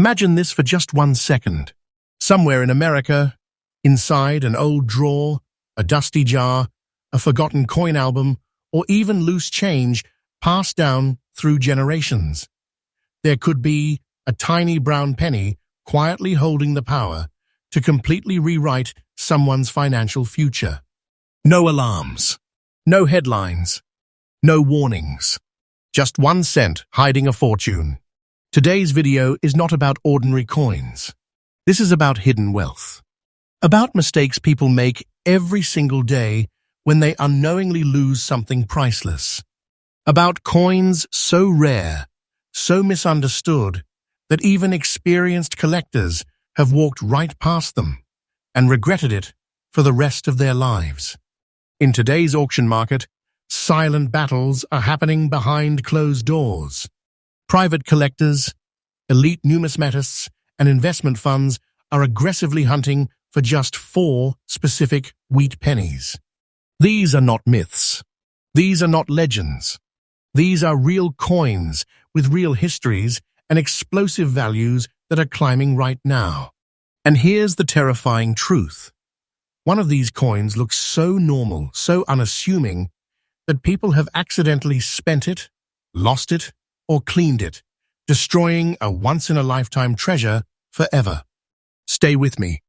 Imagine this for just 1 second. Somewhere in America, inside an old drawer, a dusty jar, a forgotten coin album, or even loose change passed down through generations, there could be a tiny brown penny quietly holding the power to completely rewrite someone's financial future. No alarms, no headlines, no warnings. Just 1 cent hiding a fortune. Today's video is not about ordinary coins. This is about hidden wealth. About mistakes people make every single day when they unknowingly lose something priceless. About coins so rare, so misunderstood, that even experienced collectors have walked right past them and regretted it for the rest of their lives. In today's auction market, silent battles are happening behind closed doors. Private collectors, elite numismatists, and investment funds are aggressively hunting for just 4 specific wheat pennies. These are not myths. These are not legends. These are real coins with real histories and explosive values that are climbing right now. And here's the terrifying truth. One of these coins looks so normal, so unassuming, that people have accidentally spent it, lost it, or cleaned it, destroying a once-in-a-lifetime treasure forever. Stay with me,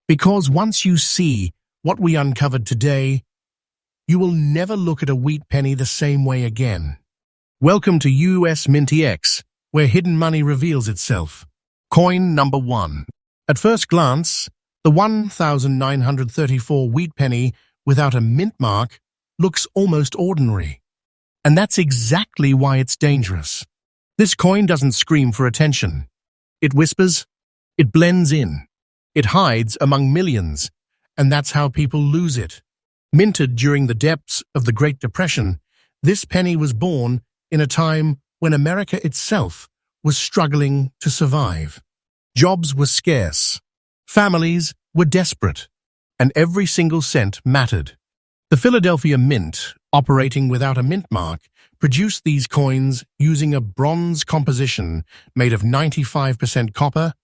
because once you see what we uncovered today, you will never look at a wheat penny the same way again. Welcome to US MintX, where hidden money reveals itself. Coin number 1. At first glance, the 1934 wheat penny without a mint mark looks almost ordinary. And that's exactly why it's dangerous. This coin doesn't scream for attention. It whispers, it blends in, it hides among millions, and that's how people lose it. Minted during the depths of the Great Depression, this penny was born in a time when America itself was struggling to survive. Jobs were scarce, families were desperate, and every single cent mattered. The Philadelphia Mint, operating without a mint mark, produced these coins using a bronze composition made of 95% copper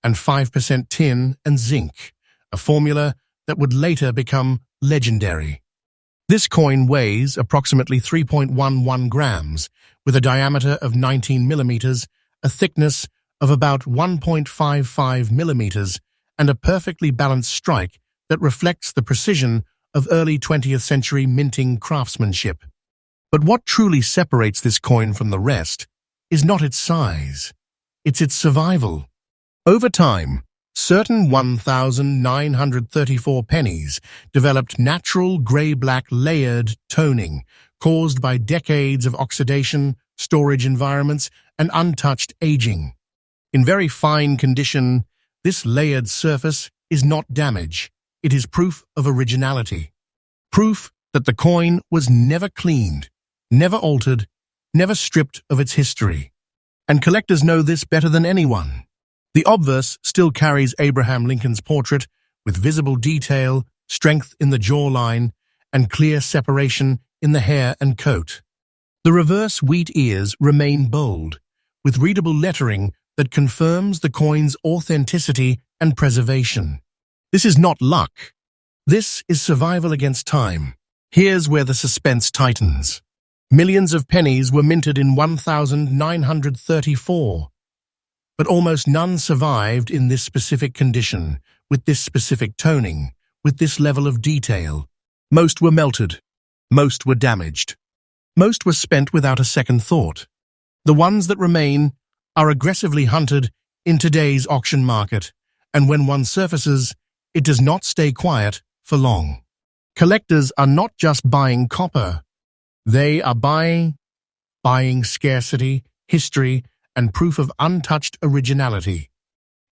and 5% tin and zinc, a formula that would later become legendary. This coin weighs approximately 3.11 grams, with a diameter of 19 millimeters, a thickness of about 1.55 millimeters, and a perfectly balanced strike that reflects the precision of early 20th century minting craftsmanship. But what truly separates this coin from the rest is not its size, it's its survival. Over time, certain 1934 pennies developed natural gray-black layered toning caused by decades of oxidation, storage environments, and untouched aging. In very fine condition, this layered surface is not damage. It is proof of originality. Proof that the coin was never cleaned, never altered, never stripped of its history. And collectors know this better than anyone. The obverse still carries Abraham Lincoln's portrait with visible detail, strength in the jawline, and clear separation in the hair and coat. The reverse wheat ears remain bold, with readable lettering that confirms the coin's authenticity and preservation. This is not luck. This is survival against time. Here's where the suspense tightens. Millions of pennies were minted in 1934, but almost none survived in this specific condition, with this specific toning, with this level of detail. Most were melted. Most were damaged. Most were spent without a second thought. The ones that remain are aggressively hunted in today's auction market, and when one surfaces, it does not stay quiet for long. Collectors are not just buying copper. They are buying scarcity, history, and proof of untouched originality.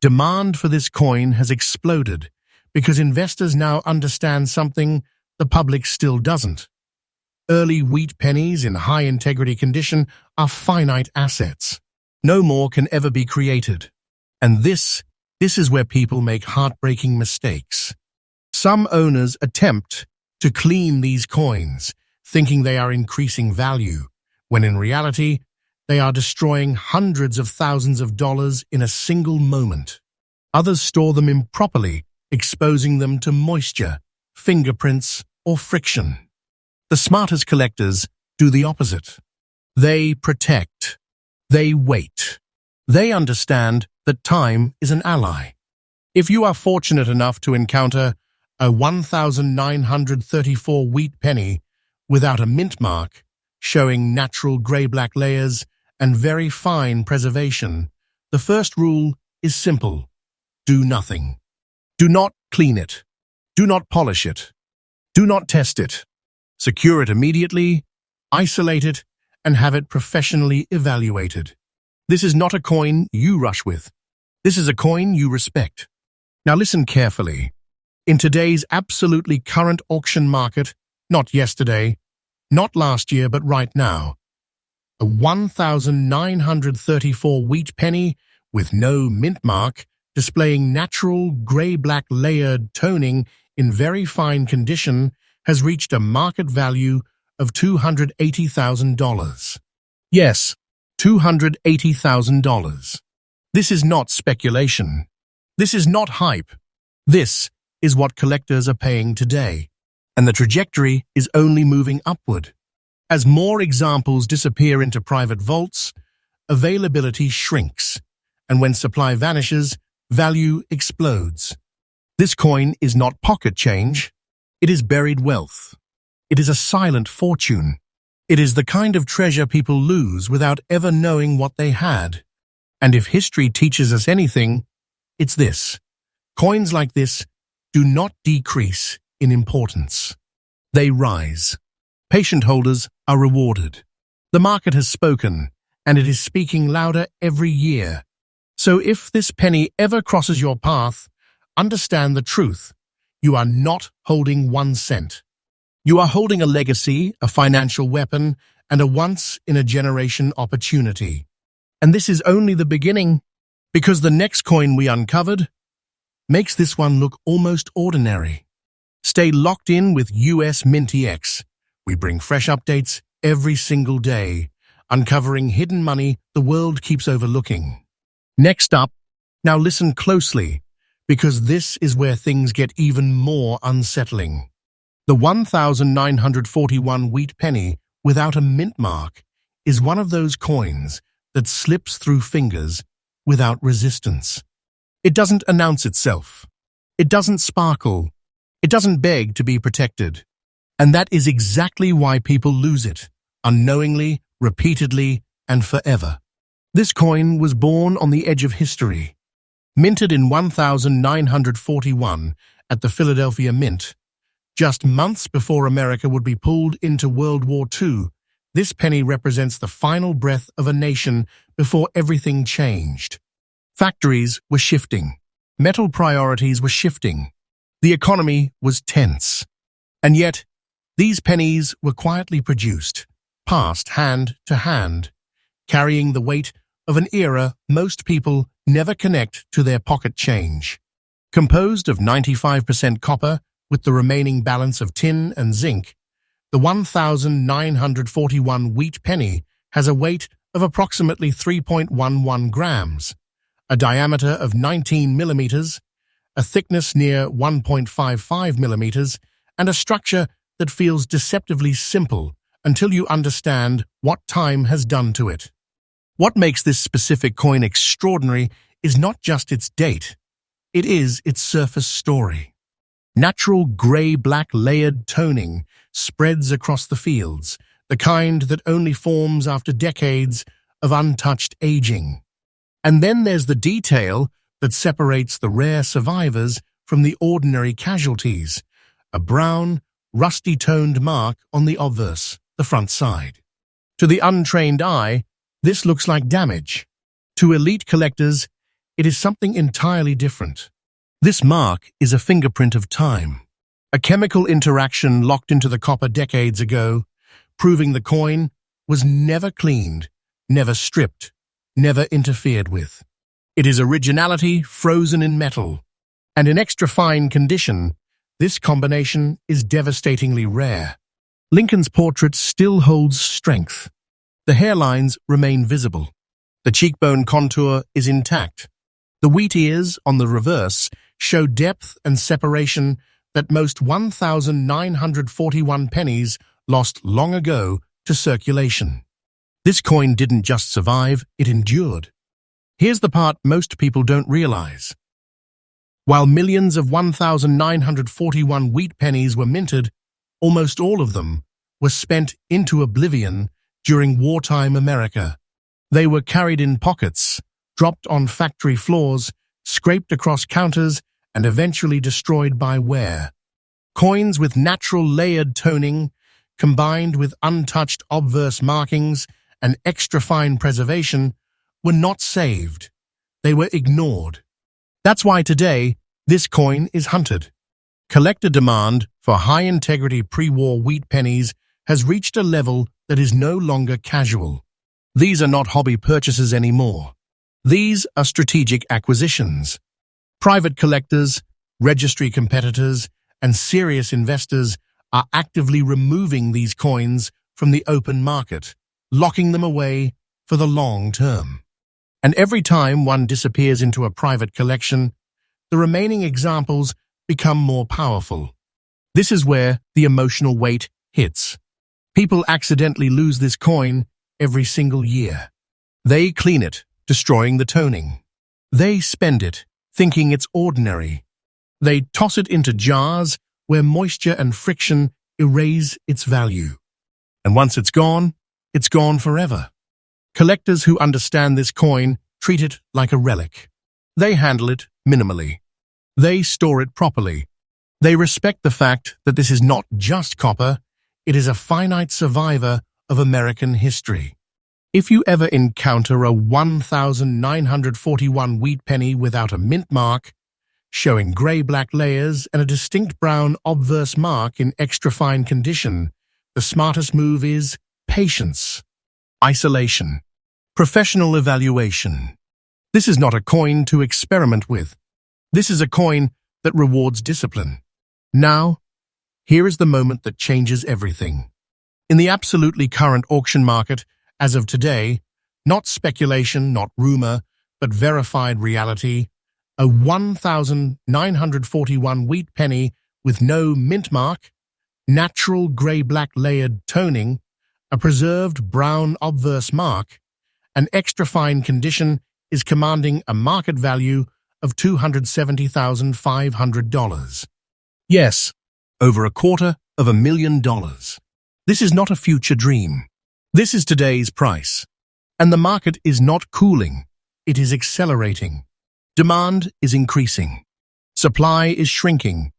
Demand for this coin has exploded because investors now understand something the public still doesn't. Early wheat pennies in high-integrity condition are finite assets. No more can ever be created. And this is where people make heartbreaking mistakes. Some owners attempt to clean these coins, thinking they are increasing value, when in reality, They are destroying hundreds of thousands of dollars in a single moment. Others store them improperly, exposing them to moisture, fingerprints, or friction. The smartest collectors do the opposite. They protect. They wait. They understand that time is an ally. If you are fortunate enough to encounter a 1934 wheat penny without a mint mark, showing natural grey-black layers and very fine preservation, the first rule is simple. Do nothing. Do not clean it. Do not polish it. Do not test it. Secure it immediately, isolate it, and have it professionally evaluated. This is not a coin you rush with. This is a coin you respect. Now listen carefully. In today's absolutely current auction market, not yesterday, not last year, but right now, a 1934 wheat penny with no mint mark, displaying natural grey-black layered toning in very fine condition, has reached a market value of $280,000. Yes, $280,000. This is not speculation. This is not hype. This is what collectors are paying today, and the trajectory is only moving upward. As more examples disappear into private vaults, availability shrinks, and when supply vanishes, value explodes. This coin is not pocket change. It is buried wealth. It is a silent fortune. It is the kind of treasure people lose without ever knowing what they had. And if history teaches us anything, it's this. Coins like this do not decrease in importance. They rise. Patient holders are rewarded. The market has spoken, and it is speaking louder every year. So if this penny ever crosses your path, understand the truth. You are not holding 1 cent. You are holding a legacy, a financial weapon, and a once-in-a-generation opportunity. And this is only the beginning, because the next coin we uncovered makes this one look almost ordinary. Stay locked in with US MintX. We bring fresh updates every single day, uncovering hidden money the world keeps overlooking. Next up, now listen closely, because this is where things get even more unsettling. The 1941 wheat penny without a mint mark is one of those coins that slips through fingers without resistance. It doesn't announce itself. It doesn't sparkle. It doesn't beg to be protected. And that is exactly why people lose it, unknowingly, repeatedly, and forever. This coin was born on the edge of history. Minted in 1941 at the Philadelphia Mint, just months before America would be pulled into World War II, this penny represents the final breath of a nation before everything changed. Factories were shifting. Metal priorities were shifting. The economy was tense. And yet, these pennies were quietly produced, passed hand to hand, carrying the weight of an era most people never connect to their pocket change. Composed of 95% copper with the remaining balance of tin and zinc, the 1941 wheat penny has a weight of approximately 3.11 grams, a diameter of 19 millimeters, a thickness near 1.55 millimeters, and a structure that feels deceptively simple until you understand what time has done to it. What makes this specific coin extraordinary is not just its date, it is its surface story. Natural grey-black layered toning spreads across the fields, the kind that only forms after decades of untouched aging. And then there's the detail that separates the rare survivors from the ordinary casualties, a brown, rusty-toned mark on the obverse, the front side. To the untrained eye, this looks like damage. To elite collectors, it is something entirely different. This mark is a fingerprint of time, a chemical interaction locked into the copper decades ago, proving the coin was never cleaned, never stripped, never interfered with. It is originality frozen in metal, and in extra fine condition, this combination is devastatingly rare. Lincoln's portrait still holds strength. The hairlines remain visible. The cheekbone contour is intact. The wheat ears on the reverse show depth and separation that most 1,941 pennies lost long ago to circulation. This coin didn't just survive, it endured. Here's the part most people don't realize. While millions of 1,941 wheat pennies were minted, almost all of them were spent into oblivion during wartime America. They were carried in pockets, dropped on factory floors, scraped across counters, and eventually destroyed by wear. Coins with natural layered toning, combined with untouched obverse markings and extra fine preservation, were not saved. They were ignored. That's why today, this coin is hunted. Collector demand for high-integrity pre-war wheat pennies has reached a level that is no longer casual. These are not hobby purchases anymore. These are strategic acquisitions. Private collectors, registry competitors, and serious investors are actively removing these coins from the open market, locking them away for the long term. And every time one disappears into a private collection, the remaining examples become more powerful. This is where the emotional weight hits. People accidentally lose this coin every single year. They clean it, destroying the toning. They spend it, thinking it's ordinary. They toss it into jars where moisture and friction erase its value. And once it's gone forever. Collectors who understand this coin treat it like a relic. They handle it minimally. They store it properly. They respect the fact that this is not just copper, it is a finite survivor of American history. If you ever encounter a 1,941 wheat penny without a mint mark, showing grey-black layers and a distinct brown obverse mark in extra fine condition, the smartest move is patience, isolation, professional evaluation. This is not a coin to experiment with. This is a coin that rewards discipline. Now, here is the moment that changes everything. In the absolutely current auction market, as of today, not speculation, not rumor, but verified reality, a 1,941 wheat penny with no mint mark, natural grey-black layered toning, a preserved brown obverse mark, and extra fine condition is commanding a market value of $270,500. Yes, over $250,000. This is not a future dream. This is today's price. And the market is not cooling, it is accelerating. Demand is increasing. Supply is shrinking.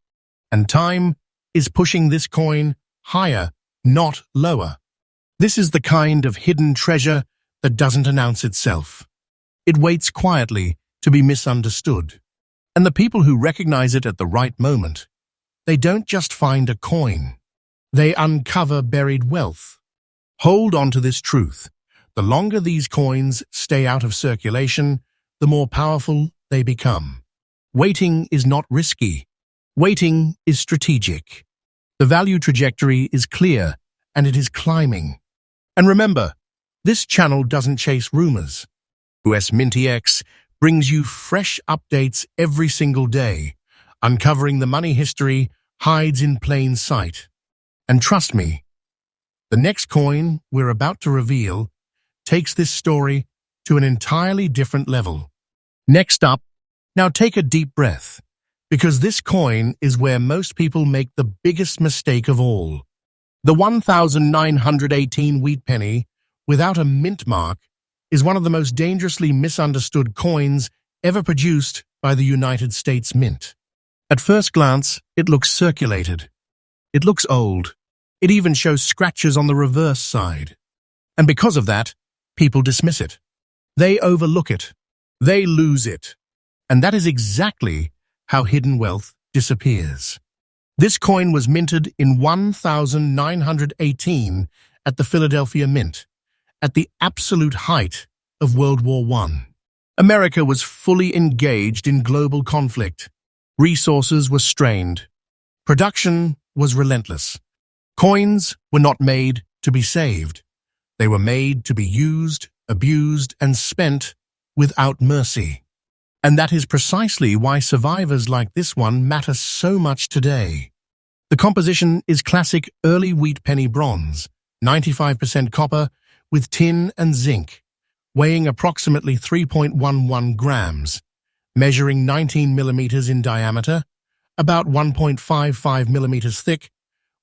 And time is pushing this coin higher, not lower. This is the kind of hidden treasure that doesn't announce itself. It waits quietly to be misunderstood. And the people who recognize it at the right moment, they don't just find a coin. They uncover buried wealth. Hold on to this truth. The longer these coins stay out of circulation, the more powerful they become. Waiting is not risky. Waiting is strategic. The value trajectory is clear, and it is climbing. And remember, this channel doesn't chase rumors. US MintX brings you fresh updates every single day, uncovering the money history hides in plain sight. And trust me, the next coin we're about to reveal takes this story to an entirely different level. Next up, now take a deep breath, because this coin is where most people make the biggest mistake of all. The 1,918 wheat penny, without a mint mark, is one of the most dangerously misunderstood coins ever produced by the United States Mint. At first glance, it looks circulated. It looks old. It even shows scratches on the reverse side. And because of that, people dismiss it. They overlook it. They lose it. And that is exactly how hidden wealth disappears. This coin was minted in 1918 at the Philadelphia Mint, at the absolute height of World War I. America was fully engaged in global conflict. Resources were strained. Production was relentless. Coins were not made to be saved. They were made to be used, abused, and spent without mercy. And that is precisely why survivors like this one matter so much today. The composition is classic early wheat penny bronze, 95% copper with tin and zinc, weighing approximately 3.11 grams, measuring 19 millimeters in diameter, about 1.55 millimeters thick,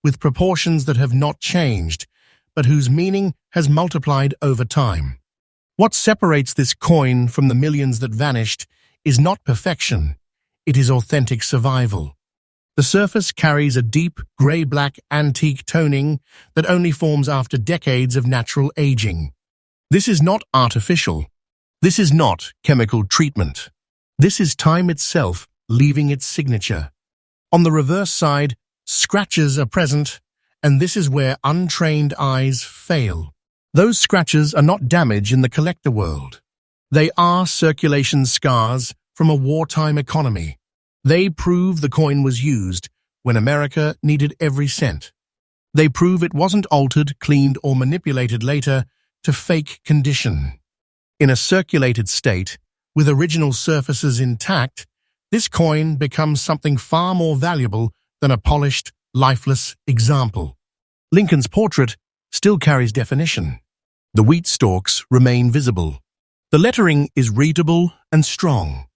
with proportions that have not changed, but whose meaning has multiplied over time. What separates this coin from the millions that vanished is not perfection, it is authentic survival. The surface carries a deep, grey-black antique toning that only forms after decades of natural aging. This is not artificial. This is not chemical treatment. This is time itself leaving its signature. On the reverse side, scratches are present, and this is where untrained eyes fail. Those scratches are not damage in the collector world. They are circulation scars from a wartime economy. They prove the coin was used when America needed every cent. They prove it wasn't altered, cleaned, or manipulated later to fake condition. In a circulated state, with original surfaces intact, this coin becomes something far more valuable than a polished, lifeless example. Lincoln's portrait still carries definition. The wheat stalks remain visible. The lettering is readable and strong.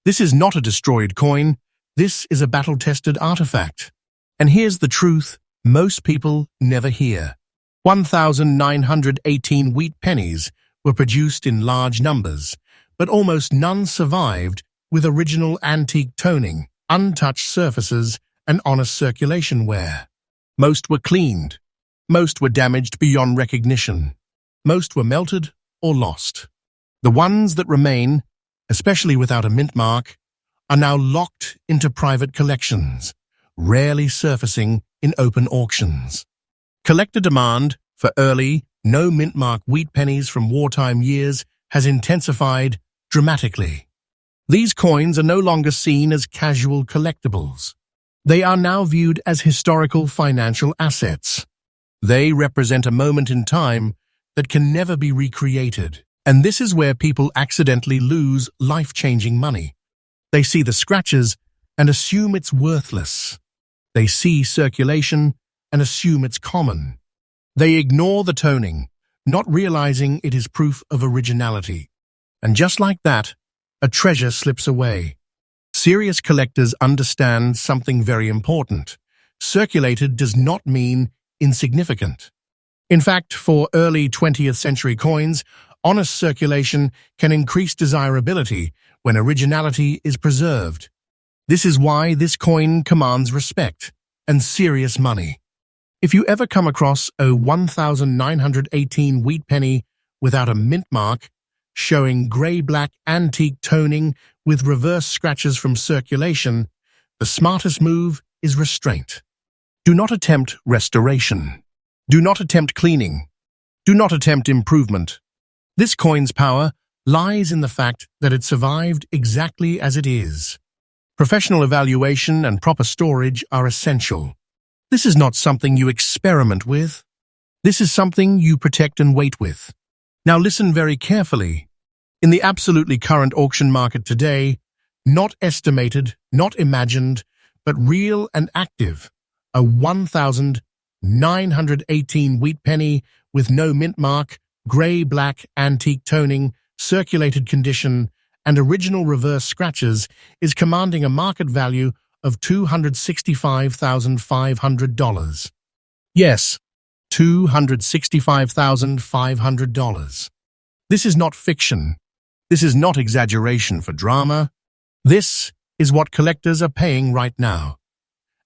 This is not a destroyed coin. This is a battle-tested artifact. And here's the truth most people never hear. 1,918 wheat pennies were produced in large numbers, but almost none survived with original antique toning, untouched surfaces, and honest circulation wear. Most were cleaned. Most were damaged beyond recognition. Most were melted or lost. The ones that remain, especially without a mint mark, are now locked into private collections, rarely surfacing in open auctions. Collector demand for early, no mint mark wheat pennies from wartime years has intensified dramatically. These coins are no longer seen as casual collectibles. They are now viewed as historical financial assets. They represent a moment in time that can never be recreated. And this is where people accidentally lose life-changing money. They see the scratches and assume it's worthless. They see circulation and assume it's common. They ignore the toning, not realizing it is proof of originality. And just like that, a treasure slips away. Serious collectors understand something very important. Circulated does not mean insignificant. In fact, for early 20th century coins, honest circulation can increase desirability when originality is preserved. This is why this coin commands respect and serious money. If you ever come across a 1,918 wheat penny without a mint mark, showing grey-black antique toning with reverse scratches from circulation, the smartest move is restraint. Do not attempt restoration. Do not attempt cleaning. Do not attempt improvement. This coin's power lies in the fact that it survived exactly as it is. Professional evaluation and proper storage are essential. This is not something you experiment with. This is something you protect and wait with. Now listen very carefully. In the absolutely current auction market today, not estimated, not imagined, but real and active, a 1,918 wheat penny with no mint mark, grey-black antique toning, circulated condition, and original reverse scratches is commanding a market value of $265,500. Yes, $265,500. This is not fiction. This is not exaggeration for drama. This is what collectors are paying right now.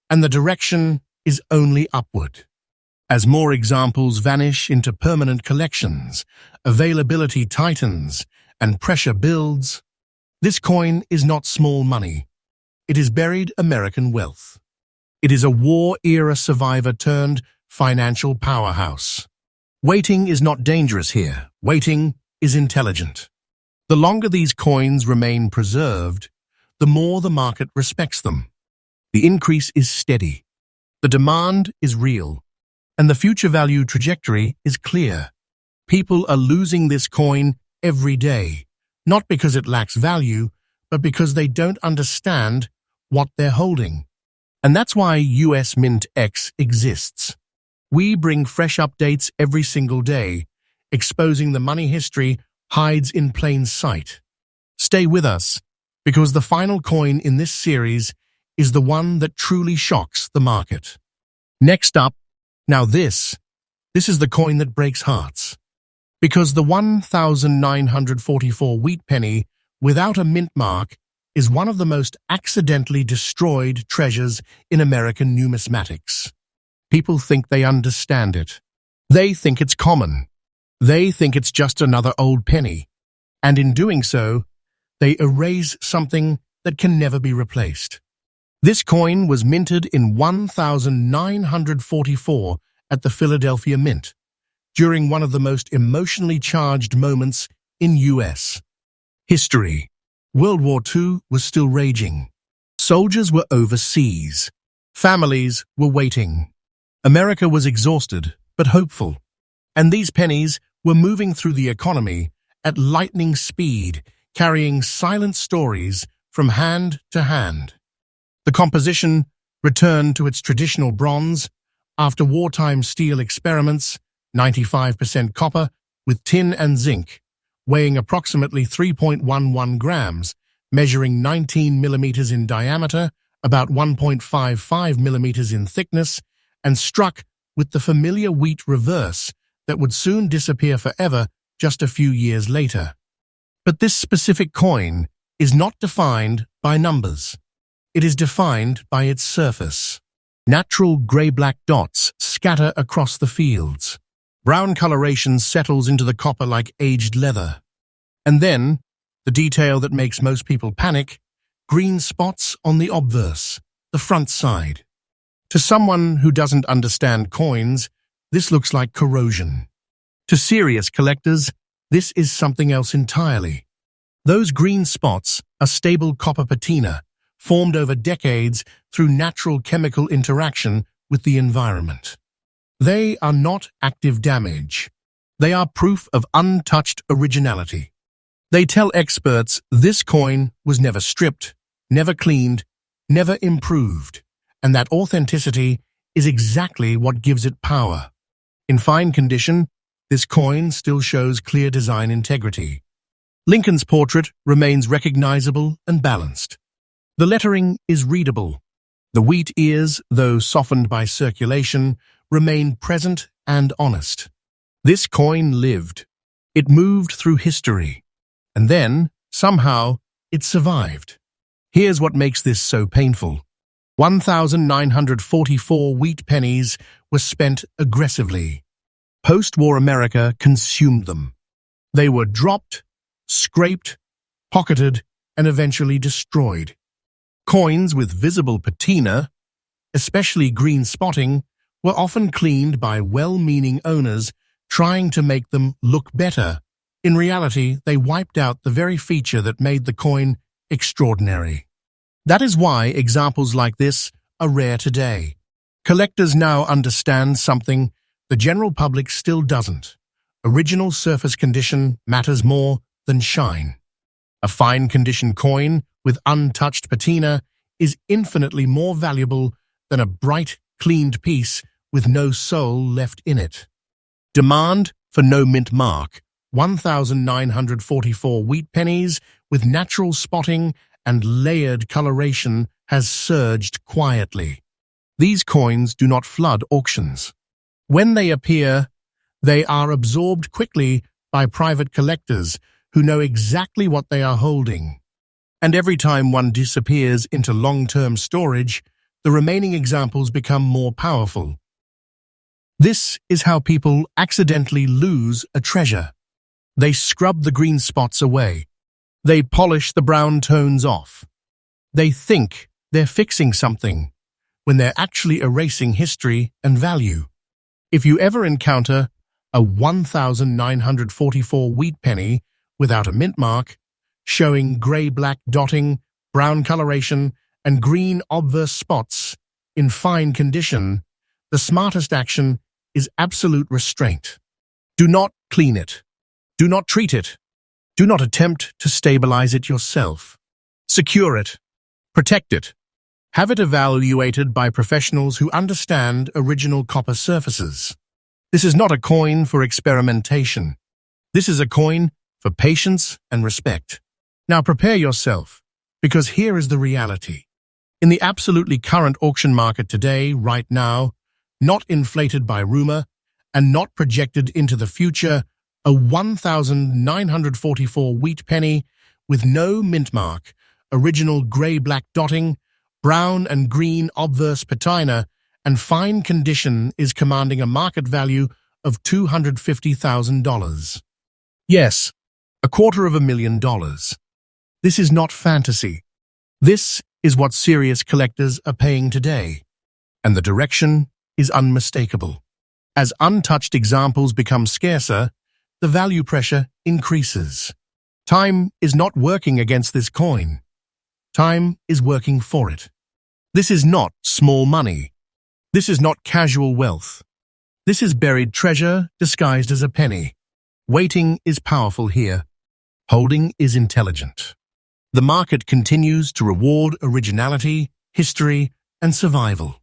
And the direction is only upward. As more examples vanish into permanent collections, availability tightens, and pressure builds, this coin is not small money. It is buried American wealth. It is a war-era survivor turned financial powerhouse. Waiting is not dangerous here. Waiting is intelligent. The longer these coins remain preserved, the more the market respects them. The increase is steady. The demand is real. And the future value trajectory is clear. People are losing this coin every day, not because it lacks value, but because they don't understand what they're holding. And that's why US MintX exists. We bring fresh updates every single day, exposing the money history hides in plain sight. Stay with us, because the final coin in this series is the one that truly shocks the market. Next up, now this is the coin that breaks hearts. Because the 1944 wheat penny without a mint mark is one of the most accidentally destroyed treasures in American numismatics. People think they understand it. They think it's common. They think it's just another old penny. And in doing so, they erase something that can never be replaced. This coin was minted in 1944 at the Philadelphia Mint, during one of the most emotionally charged moments in US history. World War II was still raging. Soldiers were overseas. Families were waiting. America was exhausted, but hopeful. And these pennies were moving through the economy at lightning speed, carrying silent stories from hand to hand. The composition returned to its traditional bronze after wartime steel experiments, 95% copper with tin and zinc, weighing approximately 3.11 grams, measuring 19 millimeters in diameter, about 1.55 millimeters in thickness, and struck with the familiar wheat reverse that would soon disappear forever just a few years later. But this specific coin is not defined by numbers. It is defined by its surface. Natural gray-black dots scatter across the fields. Brown coloration settles into the copper like aged leather. And then, the detail that makes most people panic, green spots on the obverse, the front side. To someone who doesn't understand coins, this looks like corrosion. To serious collectors, this is something else entirely. Those green spots are stable copper patina, formed over decades through natural chemical interaction with the environment. They are not active damage. They are proof of untouched originality. They tell experts this coin was never stripped, never cleaned, never improved, and that authenticity is exactly what gives it power. In fine condition, this coin still shows clear design integrity. Lincoln's portrait remains recognizable and balanced. The lettering is readable. The wheat ears, though softened by circulation, remain present and honest. This coin lived. It moved through history. And then, somehow, it survived. Here's what makes this so painful. 1944 wheat pennies were spent aggressively. Post-war America consumed them. They were dropped, scraped, pocketed, and eventually destroyed. Coins with visible patina, especially green spotting, were often cleaned by well-meaning owners trying to make them look better. In reality, they wiped out the very feature that made the coin extraordinary. That is why examples like this are rare today. Collectors now understand something the general public still doesn't. Original surface condition matters more than shine. A fine condition coin with untouched patina is infinitely more valuable than a bright, cleaned piece with no soul left in it. Demand for no mint mark. 1944 wheat pennies with natural spotting and layered coloration has surged quietly. These coins do not flood auctions. When they appear, they are absorbed quickly by private collectors who know exactly what they are holding. And every time one disappears into long-term storage, the remaining examples become more powerful. This is how people accidentally lose a treasure. They scrub the green spots away. They polish the brown tones off. They think they're fixing something, when they're actually erasing history and value. If you ever encounter a 1944 wheat penny without a mint mark, showing grey-black dotting, brown coloration, and green obverse spots in fine condition, the smartest action is absolute restraint. Do not clean it. Do not treat it. Do not attempt to stabilize it yourself. Secure it. Protect it. Have it evaluated by professionals who understand original copper surfaces. This is not a coin for experimentation. This is a coin for patience and respect. Now prepare yourself, because here is the reality. In the absolutely current auction market today, right now, not inflated by rumor and not projected into the future, a 1,944 wheat penny with no mint mark, original grey-black dotting, brown and green obverse patina, and fine condition is commanding a market value of $250,000. Yes, $250,000. This is not fantasy. This is what serious collectors are paying today, and the direction is unmistakable. As untouched examples become scarcer, the value pressure increases. Time is not working against this coin. Time is working for it. This is not small money. This is not casual wealth. This is buried treasure disguised as a penny. Waiting is powerful here. Holding is intelligent. The market continues to reward originality, history, and survival.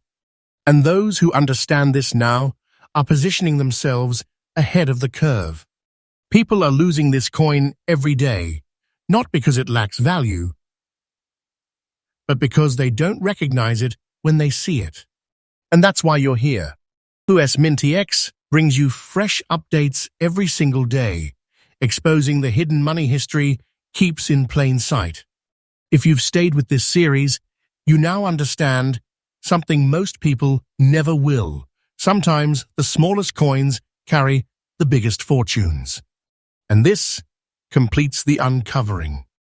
And those who understand this now are positioning themselves ahead of the curve. People are losing this coin every day, not because it lacks value, but because they don't recognize it when they see it. And that's why you're here. US MintX brings you fresh updates every single day, exposing the hidden money history keeps in plain sight. If you've stayed with this series, you now understand something most people never will. Sometimes the smallest coins carry the biggest fortunes. And this completes the uncovering.